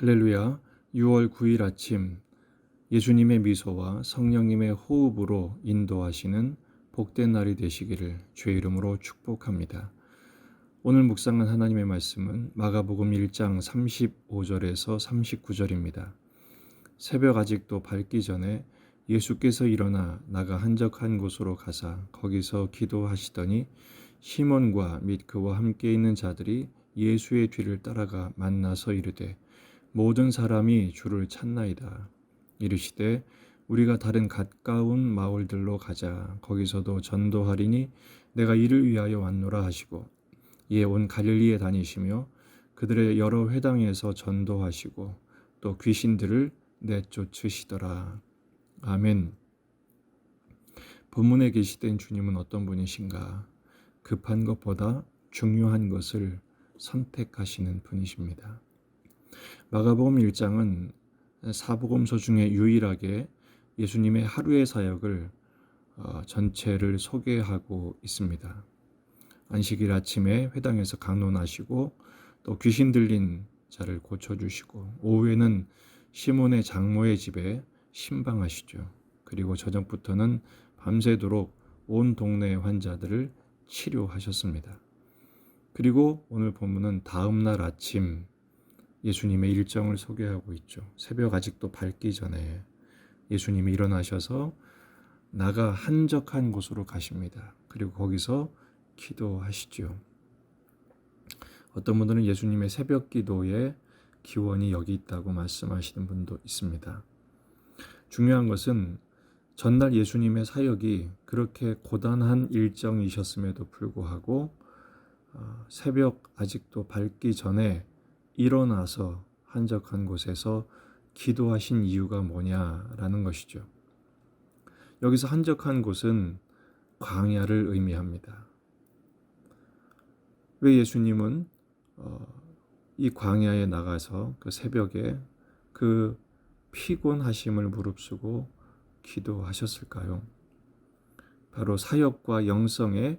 할렐루야. 6월 9일 아침 예수님의 미소와 성령님의 호흡으로 인도하시는 복된 날이 되시기를 주의 이름으로 축복합니다. 오늘 묵상한 하나님의 말씀은 마가복음 1장 35절에서 39절입니다. 새벽 아직도 밝기 전에 예수께서 일어나 나가 한적한 곳으로 가사 거기서 기도하시더니 시몬과 및 그와 함께 있는 자들이 예수의 뒤를 따라가 만나서 이르되 모든 사람이 주를 찾나이다. 이르시되 우리가 다른 가까운 마을들로 가자. 거기서도 전도하리니 내가 이를 위하여 왔노라 하시고 이에 온 갈릴리에 다니시며 그들의 여러 회당에서 전도하시고 또 귀신들을 내쫓으시더라. 아멘. 본문에 계시된 주님은 어떤 분이신가? 급한 것보다 중요한 것을 선택하시는 분이십니다. 마가복음 1장은 사복음서 중에 유일하게 예수님의 하루의 사역을 전체를 소개하고 있습니다. 안식일 아침에 회당에서 강론하시고 또 귀신 들린 자를 고쳐주시고 오후에는 시몬의 장모의 집에 신방하시죠. 그리고 저녁부터는 밤새도록 온 동네 환자들을 치료하셨습니다. 그리고 오늘 본문은 다음 날 아침 예수님의 일정을 소개하고 있죠. 새벽 아직도 밝기 전에 예수님이 일어나셔서 나가 한적한 곳으로 가십니다. 그리고 거기서 기도하시죠. 어떤 분들은 예수님의 새벽 기도의 기원이 여기 있다고 말씀하시는 분도 있습니다. 중요한 것은 전날 예수님의 사역이 그렇게 고단한 일정이셨음에도 불구하고 새벽 아직도 밝기 전에 일어나서 한적한 곳에서 기도하신 이유가 뭐냐라는 것이죠. 여기서 한적한 곳은 광야를 의미합니다. 왜 예수님은 이 광야에 나가서 그 새벽에 그 피곤하심을 무릅쓰고 기도하셨을까요? 바로 사역과 영성의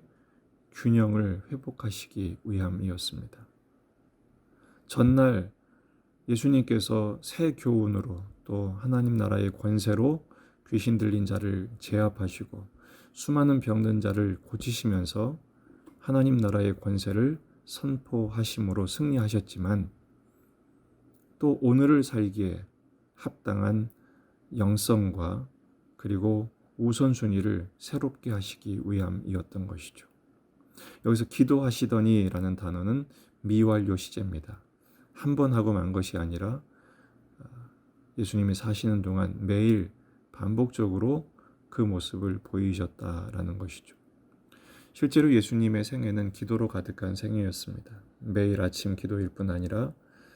균형을 회복하시기 위함이었습니다. 전날 예수님께서 새 교훈으로 또 하나님 나라의 권세로 귀신 들린 자를 제압하시고 수많은 병든 자를 고치시면서 하나님 나라의 권세를 선포하심으로 승리하셨지만 또 오늘을 살기에 합당한 영성과 그리고 우선순위를 새롭게 하시기 위함이었던 것이죠. 여기서 기도하시더니라는 단어는 미완료 시제입니다. 한 번 하고 만 것이 아니라 예수님이 사시는 동안 매일 반복적으로 그 모습을 보이셨다라는 것이죠. 실제로 예수님의 생애는 기도로 가득한 생애였습니다. 매일 아침 기도일 뿐 아니라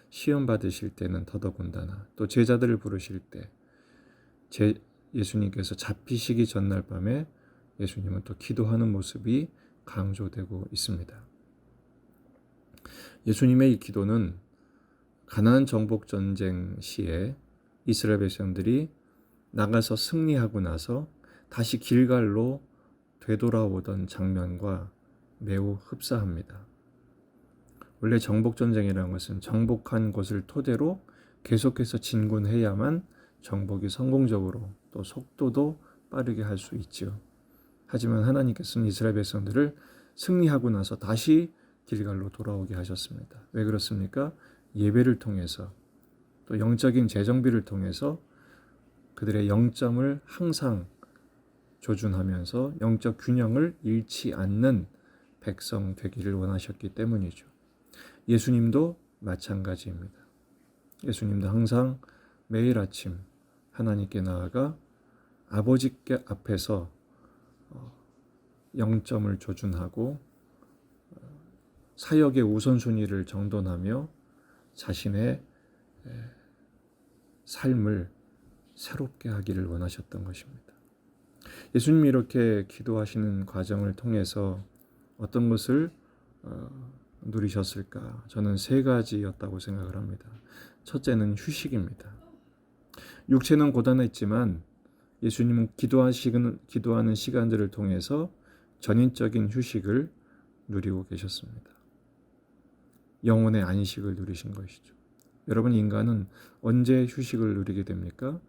시험 받으실 때는 더더군다나 또 제자들을 부르실 때 예수님께서 잡히시기 전날 밤에 예수님은 또 기도하는 모습이 강조되고 있습니다. 예수님의 이 기도는 가나안 정복 전쟁 시에 이스라엘 백성들이 나가서 승리하고 나서 다시 길갈로 되돌아오던 장면과 매우 흡사합니다. 원래 정복 전쟁이라는 것은 정복한 곳을 토대로 계속해서 진군해야만 정복이 성공적으로 또 속도도 빠르게 할 수 있죠. 하지만 하나님께서는 이스라엘 백성들을 승리하고 나서 다시 길갈로 돌아오게 하셨습니다. 왜 그렇습니까? 예배를 통해서 또 영적인 재정비를 통해서 그들의 영점을 항상 조준하면서 영적 균형을 잃지 않는 백성 되기를 원하셨기 때문이죠. 예수님도 마찬가지입니다. 예수님도 항상 매일 아침 하나님께 나아가 아버지께 앞에서 영점을 조준하고 사역의 우선순위를 정돈하며 자신의 삶을 새롭게 하기를 원하셨던 것입니다. 예수님이 이렇게 기도하시는 과정을 통해서 어떤 것을 누리셨을까? 저는 세 가지였다고 생각을 합니다. 첫째는 휴식입니다. 육체는 고단했지만 예수님은 기도하는 시간들을 통해서 전인적인 휴식을 누리고 계셨습니다. 영혼의 안식을 누리신 것이죠. 여러분, 인간은 언제 휴식을 누리게 됩니까?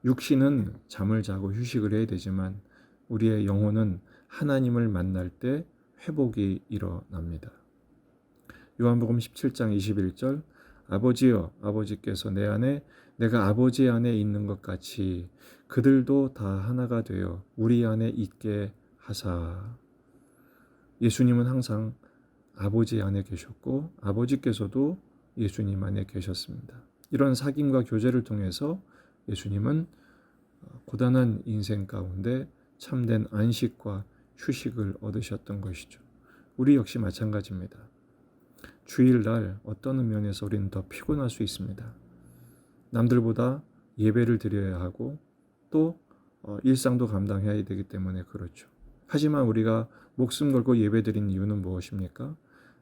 육신은 잠을 자고 휴식을 해야 되지만 우리의 영혼은 하나님을 만날 때 회복이 일어납니다. 요한복음 17장 21절, 아버지여, 아버지께서 내 안에 내가 아버지 안에 있는 것 같이 그들도 다 하나가 되어 우리 안에 있게 하사. 예수님은 항상 아버지 안에 계셨고 아버지께서도 예수님 안에 계셨습니다. 이런 사귐과 교제를 통해서 예수님은 고단한 인생 가운데 참된 안식과 휴식을 얻으셨던 것이죠. 우리 역시 마찬가지입니다. 주일날 어떤 면에서 우리는 더 피곤할 수 있습니다. 남들보다 예배를 드려야 하고 또 일상도 감당해야 되기 때문에 그렇죠. 하지만 우리가 목숨 걸고 예배 드린 이유는 무엇입니까?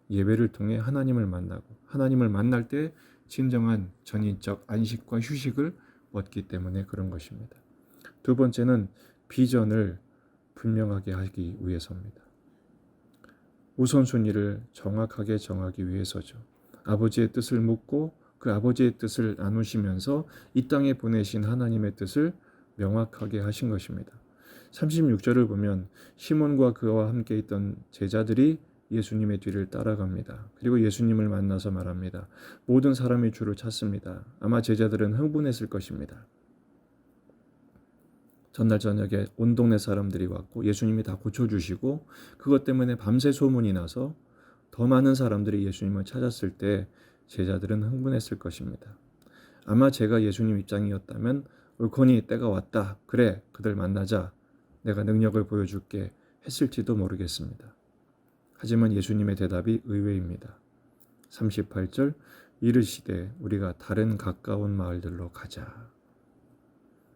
예배를 통해 하나님을 만나고 하나님을 만날 때 진정한 전인적 안식과 휴식을 얻기 때문에 그런 것입니다. 두 번째는 비전을 분명하게 하기 위해서입니다. 우선순위를 정확하게 정하기 위해서죠. 아버지의 뜻을 묻고 그 아버지의 뜻을 나누시면서 이 땅에 보내신 하나님의 뜻을 명확하게 하신 것입니다. 36절을 보면 시몬과 그와 함께 있던 제자들이 예수님의 뒤를 따라갑니다. 그리고 예수님을 만나서 말합니다. 모든 사람이 주를 찾습니다. 아마 제자들은 흥분했을 것입니다. 전날 저녁에 온 동네 사람들이 왔고 예수님이 다 고쳐주시고 그것 때문에 밤새 소문이 나서 더 많은 사람들이 예수님을 찾았을 때 제자들은 흥분했을 것입니다. 아마 제가 예수님 입장이었다면 옳거니 때가 왔다. 그래, 그들 만나자. 내가 능력을 보여줄게 했을지도 모르겠습니다. 하지만 예수님의 대답이 의외입니다. 38절, 이르시되 우리가 다른 가까운 마을들로 가자.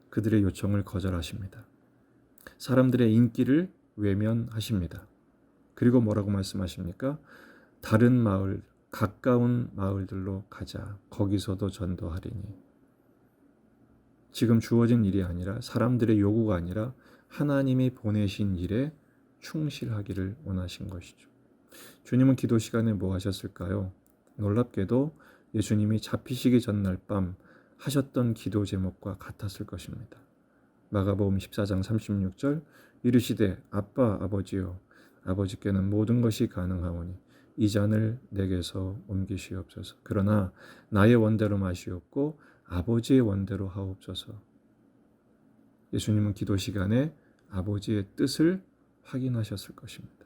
그들의 요청을 거절하십니다. 사람들의 인기를 외면하십니다. 그리고 뭐라고 말씀하십니까? 다른 마을, 가까운 마을들로 가자. 거기서도 전도하리니. 지금 주어진 일이 아니라 사람들의 요구가 아니라 하나님이 보내신 일에 충실하기를 원하신 것이죠. 주님은 기도 시간에 뭐 하셨을까요? 놀랍게도 예수님이 잡히시기 전날 밤 하셨던 기도 제목과 같았을 것입니다. 마가복음 14장 36절, 이르시되 아빠 아버지여 아버지께는 모든 것이 가능하오니 이 잔을 내게서 옮기시옵소서. 그러나 나의 원대로 마시옵고 아버지의 원대로 하옵소서. 예수님은 기도 시간에 아버지의 뜻을 확인하셨을 것입니다.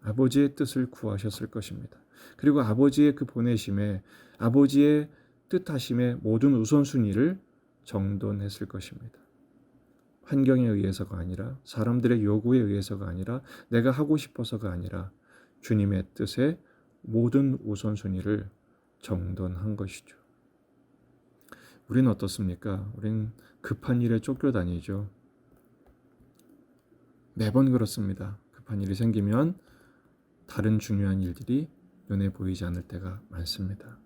아버지의 뜻을 구하셨을 것입니다. 그리고 아버지의 그 보내심에 아버지의 뜻하심의 모든 우선순위를 정돈했을 것입니다. 환경에 의해서가 아니라 사람들의 요구에 의해서가 아니라 내가 하고 싶어서가 아니라 주님의 뜻에 모든 우선순위를 정돈한 것이죠. 우리는 어떻습니까? 우리는 급한 일에 쫓겨다니죠. 매번 그렇습니다. 급한 일이 생기면 다른 중요한 일들이 눈에 보이지 않을 때가 많습니다.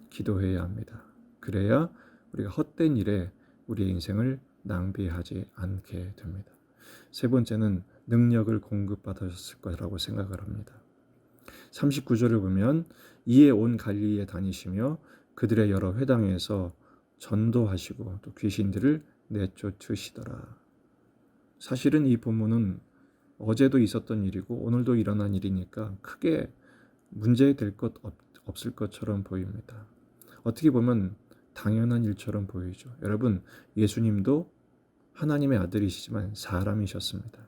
기도해야 합니다. 그래야 우리가 헛된 일에 우리의 인생을 낭비하지 않게 됩니다. 세 번째는 능력을 공급받으셨을 거라고 생각을 합니다. 39절을 보면 이에 온 갈릴리에 다니시며 그들의 여러 회당에서 전도하시고 또 귀신들을 내쫓으시더라. 사실은 이 본문은 어제도 있었던 일이고 오늘도 일어난 일이니까 크게 문제될 것 없을 것처럼 보입니다. 어떻게 보면 당연한 일처럼 보이죠. 여러분, 예수님도 하나님의 아들이시지만 사람이셨습니다.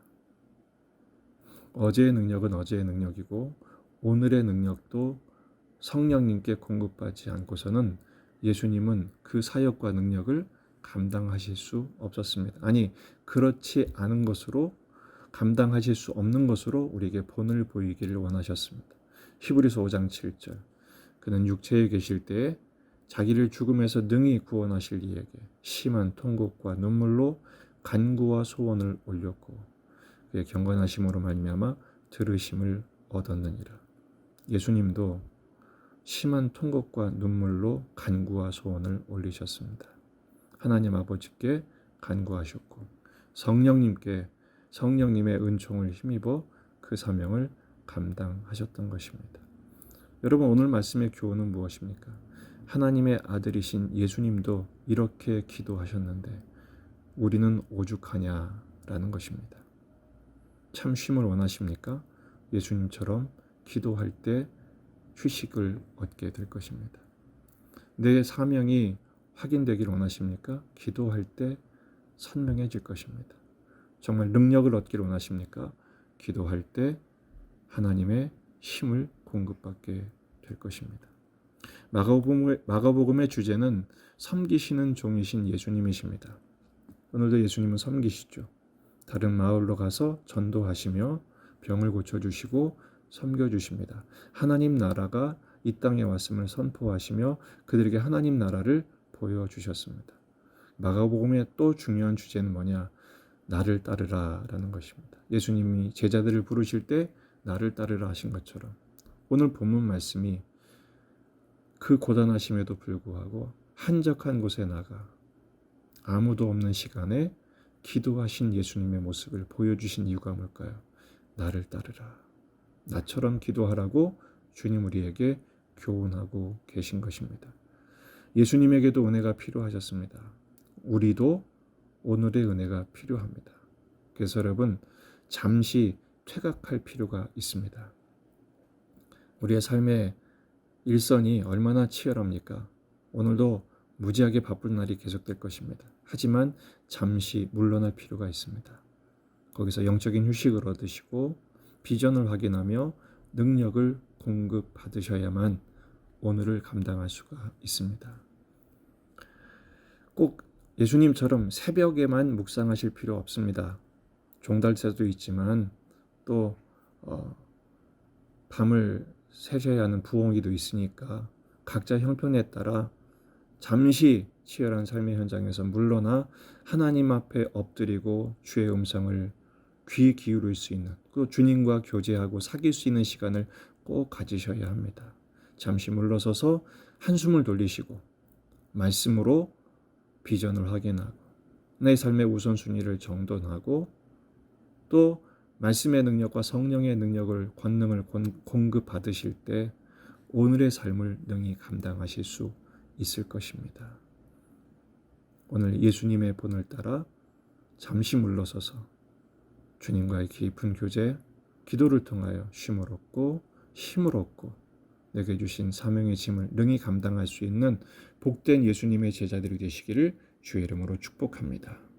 어제의 능력은 어제의 능력이고 오늘의 능력도 성령님께 공급받지 않고서는 예수님은 그 사역과 능력을 감당하실 수 없었습니다. 아니, 그렇지 않은 것으로 감당하실 수 없는 것으로 우리에게 본을 보이기를 원하셨습니다. 히브리서 5장 7절, 그는 육체에 계실 때에 자기를 죽음에서 능히 구원하실 이에게 심한 통곡과 눈물로 간구와 소원을 올렸고 그의 경건하심으로 말미암아 들으심을 얻었느니라. 예수님도 심한 통곡과 눈물로 간구와 소원을 올리셨습니다. 하나님 아버지께 간구하셨고 성령님의 은총을 힘입어 그 사명을 감당하셨던 것입니다. 여러분, 오늘 말씀의 교훈은 무엇입니까? 하나님의 아들이신 예수님도 이렇게 기도하셨는데 우리는 오죽하냐라는 것입니다. 참 쉼을 원하십니까? 예수님처럼 기도할 때 휴식을 얻게 될 것입니다. 내 사명이 확인되기를 원하십니까? 기도할 때 선명해질 것입니다. 정말 능력을 얻기를 원하십니까? 기도할 때 하나님의 힘을 공급받게 될 것입니다. 마가복음의 주제는 섬기시는 종이신 예수님이십니다. 오늘도 예수님은 섬기시죠. 다른 마을로 가서 전도하시며 병을 고쳐주시고 섬겨주십니다. 하나님 나라가 이 땅에 왔음을 선포하시며 그들에게 하나님 나라를 보여주셨습니다. 마가복음의 또 중요한 주제는 뭐냐? 나를 따르라 라는 것입니다. 예수님이 제자들을 부르실 때 나를 따르라 하신 것처럼 오늘 본문 말씀이 그 고단하심에도 불구하고 한적한 곳에 나가 아무도 없는 시간에 기도하신 예수님의 모습을 보여주신 이유가 뭘까요? 나를 따르라. 나처럼 기도하라고 주님 우리에게 교훈하고 계신 것입니다. 예수님에게도 은혜가 필요하셨습니다. 우리도 오늘의 은혜가 필요합니다. 그래서 여러분 잠시 퇴각할 필요가 있습니다. 우리의 삶의 일선이 얼마나 치열합니까? 오늘도 무지하게 바쁜 날이 계속될 것입니다. 하지만 잠시 물러날 필요가 있습니다. 거기서 영적인 휴식을 얻으시고 비전을 확인하며 능력을 공급받으셔야만 오늘을 감당할 수가 있습니다. 꼭 예수님처럼 새벽에만 묵상하실 필요 없습니다. 종달새도 있지만 또 밤을 새셔야 하는 부엉이도 있으니까 각자 형편에 따라 잠시 치열한 삶의 현장에서 물러나 하나님 앞에 엎드리고 주의 음성을 귀 기울일 수 있는 그 주님과 교제하고 사귈 수 있는 시간을 꼭 가지셔야 합니다. 잠시 물러서서 한숨을 돌리시고 말씀으로 비전을 확인하고 내 삶의 우선순위를 정돈하고 또 말씀의 능력과 성령의 능력을 권능을 공급받으실 때 오늘의 삶을 능히 감당하실 수 있을 것입니다. 오늘 예수님의 본을 따라 잠시 물러서서 주님과의 깊은 교제, 기도를 통하여 쉼을 얻고 힘을 얻고 내게 주신 사명의 짐을 능히 감당할 수 있는 복된 예수님의 제자들이 되시기를 주의 이름으로 축복합니다.